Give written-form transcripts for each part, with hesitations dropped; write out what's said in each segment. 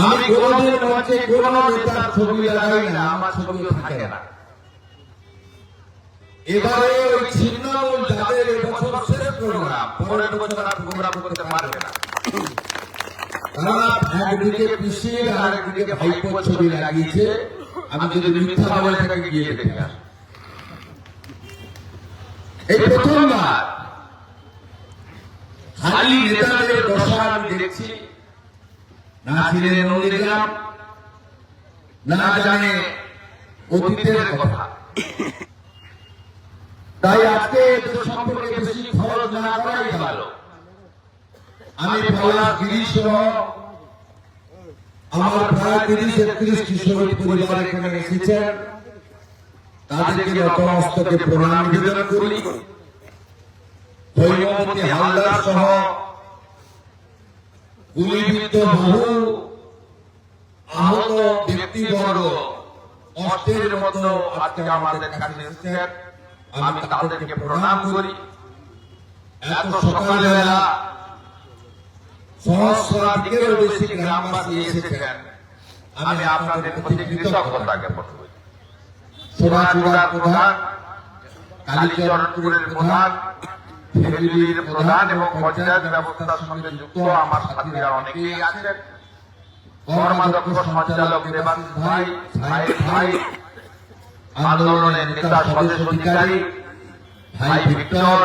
আমি কোনদিন মঞ্চে কোন নেতার ছবি লাগাই না, আমার ছবিও থাকে না। এবারে ওই ছিন্নমূল যাদের এবছর শেষ প্রোগ্রাম, পরের বছর আর প্রোগ্রাম করতে পারবে না। তারা একদিকে পিসির আর একদিকে ভাইপোর ছবি লাগিয়েছে। আমি যদি মিথ্যা বলে থাকি গিয়ে দেখে আস। এই প্রথমবার খালি নেতাদের দশা আমি দেখছি। না ছিলেন নন্দীগ্রাম, না জানে অতীতের কথা। তাই আজকে এদের সম্পর্কে বেশি খরচ না করাই ভালো। আমি পলাশ গিরিশ সহ আমার প্রায় ৩০-৩১টি শহীদ পরিবার এখানে এসেছেন। তাদেরকে নতমস্তকে প্রণাম নিবেদন করি। হৈমবতী হালদার সহ গুলিবিদ্ধ বহু আহত ব্যক্তিবর্গ অষ্টের মতো আজকে আমাদের কাছে এসেছেন। আমি তাদেরকে প্রণাম করি। এত সকালবেলা সহস্রাধিকেরও বেশি গ্রামবাসী এসেছেন। আমি আপনাদের প্রতি কৃতজ্ঞতা জ্ঞাপন করি। সোনাচূড়ার প্রধান, কালীচরণপুরের প্রধান, ফেমিলির প্রধান এবং পঞ্চায়েত ব্যবস্থার সঙ্গে যুক্ত আমার সাথীরা অনেকেই আছেন। কর্মাধ্যক্ষ সঞ্চালক দেবাশিস ভাই, সাহেব ভাই, আন্দোলনের নেতা স্বদেশ অধিকারী, ভাই ভিক্টর,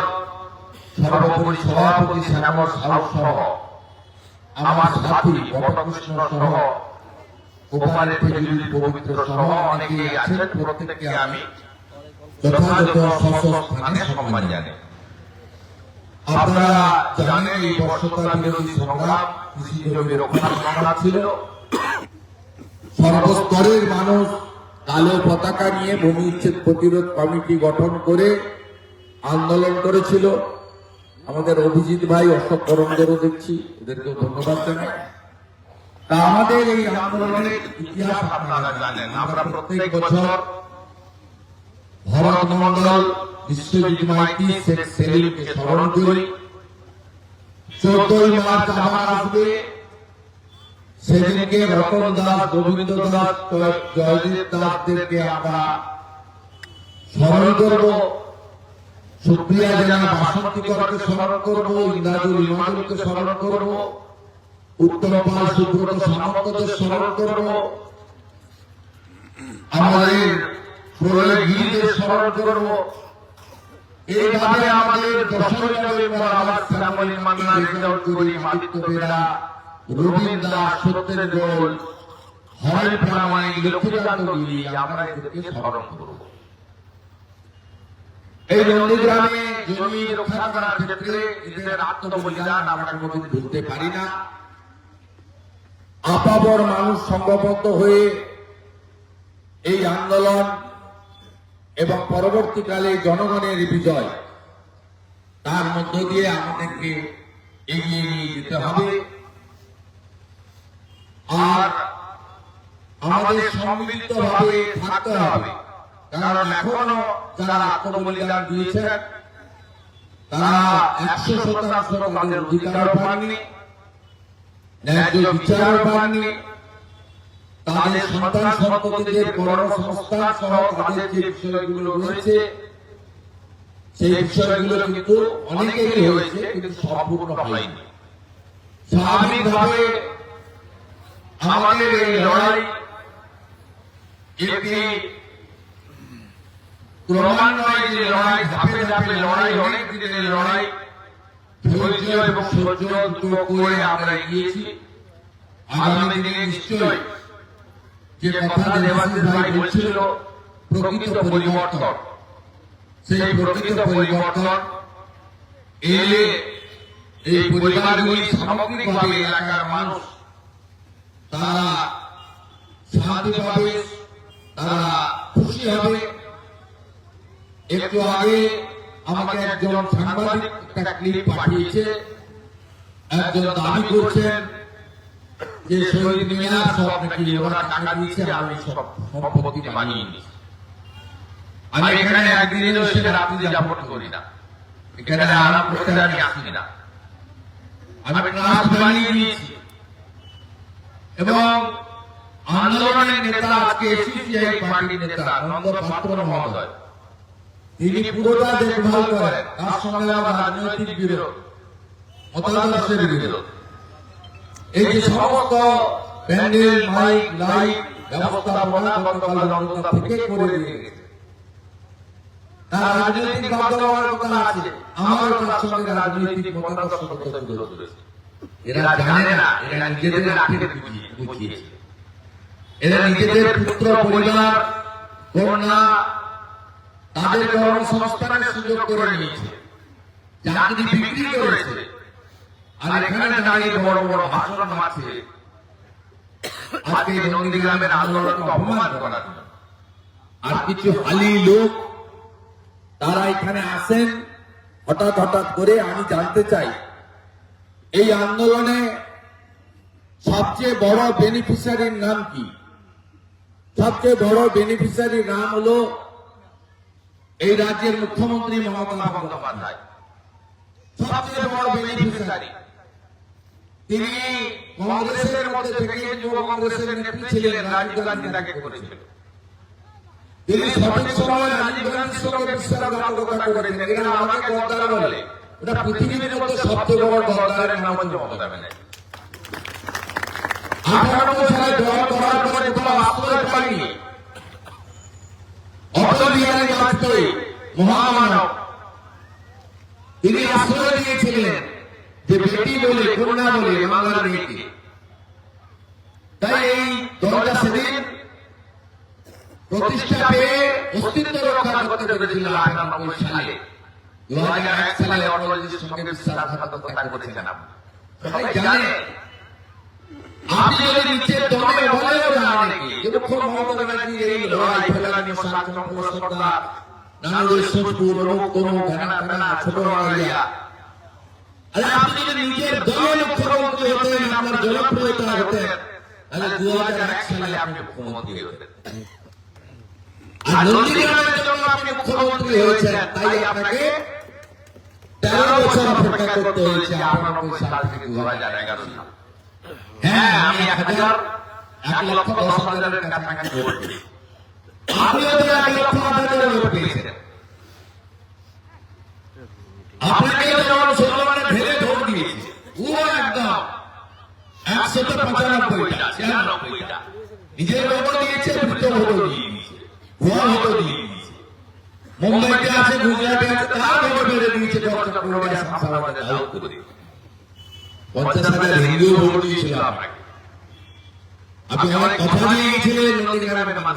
সর্বোপরি সভাপতি শ্যামল সাউ সহ আমার সাথী বটকৃষ্ণ সহ গোপালের ফেমিলির পবিত্র সহ অনেকেই আছেন। প্রত্যেককে আমি যথাযথ স্থানে সম্মান জানাই। আপনারা জানেন এই বর্ষতা বিরোধী সংগ্রাম কৃষি জমি রক্ষার সংগ্রাম ছিল। সর্বস্তরের মানুষ কালো পতাকা নিয়ে ভূমি উচ্ছেদ প্রতিরোধ কমিটি গঠন করে আন্দোলন করেছিল। আমাদের অভিজিৎ ভাই, অশোক করমদেরও দেখছি, এদেরকেও ধন্যবাদ জানাই। তা আমাদের এই আন্দোলনের ইতিহাস আপনারা জানেন। আমরা প্রত্যেক বছর ভরত মন্ডল, বিশ্বজিৎ মাইতি, শেখ সেলিমকে স্মরণ করি। 14ই মার্চ আবার আসবে। সেদিনকে রতন দাস, গোবিন্দ দাস, জয়দেব দাসদেরকে আমরা স্মরণ করব। সুপ্রিয়া জেলা বাসন্তীকরকে স্মরণ করব, ইন্দ্রাজুল ইমাজুলকে স্মরণ করব, উত্তম পাল, সুব্রত সামন্তদের স্মরণ করব, আমাদের প্রলয় গিরিদের স্মরণ করব। এইভাবে আমাদের 10ই নভেম্বর আবার শ্যামলী মান্না, রেজাউল করিম, আদিত্য বেরা, রবীন্দ্র দাস, সত্যেন্দ্র গোল, হরেন প্রামাণিক, লক্ষ্মীকান্ত গিরি, আমরা এদেরকে স্মরণ করব। এই নন্দীগ্রামে জমি রক্ষা করার ক্ষেত্রে এদের আত্মবলিদান আমরা কোনোদিন ভুলতে পারি না। আপাবর মানুষ সংঘবদ্ধ হয়ে এই আন্দোলন এবং পরবর্তীকালে জনগণের বিজয়, তার মধ্য দিয়ে আমাদেরকে এগিয়ে নিয়ে যেতে হবে। আর আমাদের সম্মিলিতভাবে থাকতে হবে। কারণ এখনো যারা আত্মবলিদান দিয়েছেন তারা 100% তাদের অধিকার পাননি, ন্যায্য বিচার পাননি। তাদের সন্তান সন্ততিদের কর্মসংস্থান সহ তাদের যে বিষয়গুলো রয়েছে সেই বিষয়গুলো কিন্তু অনেকেরই হয়েছে, কিন্তু সম্পূর্ণ হয়নি। স্বাভাবিকভাবে আমাদের এই লড়াই একটি ক্রমান্বয়ে যে লড়াই, ধাপে ধাপে লড়াই, অনেক দিনের লড়াই, ধৈর্য এবং সহ্য দুটো করে আমরা এগিয়েছি। আগামী দিনে নিশ্চয়ই যে কথা দেবাশিস ভাই বলছিল, প্রকৃত পরিবর্তন, সেই প্রকৃত পরিবর্তন এলে এই পরিবারগুলি সামগ্রিকভাবে এলাকার মানুষ তারা শান্তি পাবে, তারা খুশি হবে। একটু আগে আমাকে একজন সাংবাদিক একটা ক্লিপ পাঠিয়েছে। একজন দাবি করছেন যে শহীদ মিনার সব নাকি ওরা টাকা দিয়েছে, আমি সব সম্পত্তি বানিয়ে নিয়েছি। আমি এখানে একদিনও এসে রাত্রি যাপন করি না, এখানে আরাম করতে আমি আসি না। আমি ট্রাস্ট বানিয়ে নিয়েছি, এবং আন্দোলনের নেতা আজকে সিপিআই পার্টির নেতা নন্দ পাত্র মহোদয়, তিনি পুরোটা দেখভাল করেন। তার সঙ্গে আমার রাজনৈতিক বিরোধ, মতাদর্শের বিরোধ। এই যে সমস্ত প্যান্ডেল, মাইক, লাইট ব্যবস্থাপনা গতকাল নন্দদা থেকে করে দিয়ে গেছে। তার রাজনৈতিক বাধ্যবাধকতা আছে, আমারও তার সঙ্গে রাজনৈতিক মতাদর্শগত বিরোধ রয়েছে। এরা জানে না, এরা নিজেদের আখের বুঝিয়েছে। এরা নিজেদের পুত্র, পরিবার, কন্যা তাদের কর্মসংস্থানের সুযোগ করে নিয়েছে, চাকরি বিক্রি করেছে, আর এখানে দাঁড়িয়ে বড় বড় ভাষণ মারছে আজকে এই নন্দীগ্রামের আন্দোলনকে অপমান করার জন্য। আর কিছু হালি লোক তারা এখানে আসেন হঠাৎ করে। আমি জানতে চাই এই আন্দোলনে সবচেয়ে বড় বেনিফিশিয়ারির নাম কি? সবচেয়ে বড় বেনিফিশিয়ারির নাম হলো এই রাজ্যের মুখ্যমন্ত্রী মমতা বন্দ্যোপাধ্যায়। সবচেয়ে বড় বেনিফিশিয়ারি তিনি। কংগ্রেসের মধ্যে থেকে যুব কংগ্রেসের নেত্রী ছিলেন, রাজীব গান্ধী তাকে করেছিল। তিনি সঠিক সময় রাজীব গান্ধীর সঙ্গে বিশ্বাসঘাতকতা করেছেন। এরা আমাকে গদ্দার বলে, ওটা পৃথিবীর মধ্যে সবচেয়ে বড় গদ্দারের নাম হচ্ছে মমতা ব্যানার্জি। 98 সালে দল করার পরে কোনো আশ্রয় পায়নি। অটল বিহারী বাজপেয়ী মহামানব, তিনি আশ্রয় দিয়েছিলেন যে বেটি বলে, কন্যা বলে, বাংলার মেয়েকে। তাই এই দলটা সেদিন প্রতিষ্ঠা পেয়ে অস্তিত্ব রক্ষা করতে পেরেছিল 98 সালে। 2001 সালে অটলজির সঙ্গে বিশ্বাসঘাতকতা করেছেন। সবাই জানে, আপনি যদি নিচের দমে বলেও না অনেকে, কিন্তু খুব মমতা ব্যানার্জির এই লড়াই, ফেলানি, মশাক, সরকার, নানুদের সোজপুর, ছোট রাইয়া, আরে আপনি যদি নিজের দলের মুখ্যমন্ত্রী হতেন, আপনার জনপ্রিয়তা হতেন, তাহলে 2001 সালে আপনি মুখ্যমন্ত্রী হতেন। আর নন্দীগ্রামের জন্য আপনি মুখ্যমন্ত্রী হয়েছেন, তাই আপনাকে 13 বছর অপেক্ষা করতে হয়েছে, 98 সাল থেকে 2011 সাল। হ্যাঁ, আমি 1,10,000-এর কাছাকাছি ভোট পেয়েছি। আপনিও তো 1,08,000 ভোট পেয়েছেন। আপনাকেও যেমন মুসলমানের ঢেলে ভোট দিয়েছে, ও একদম 195টা 96টা নিজের ভোট দিয়েছে, বৃত্ত ভোট দিয়েছে, ভুয়া ভোট দিয়েছে। মুম্বাইতে আছে, গুজরাটে আছে, তার ভোট বেড়ে দিয়েছে, চট্টগ্রামে, হাসানাবাদে, দাউদপুরে 50,000 হিন্দু ভোট দিয়েছিল আপনাকে। আপনি আমার কথা দিয়েছিলেন নন্দীগ্রামের মানুষ।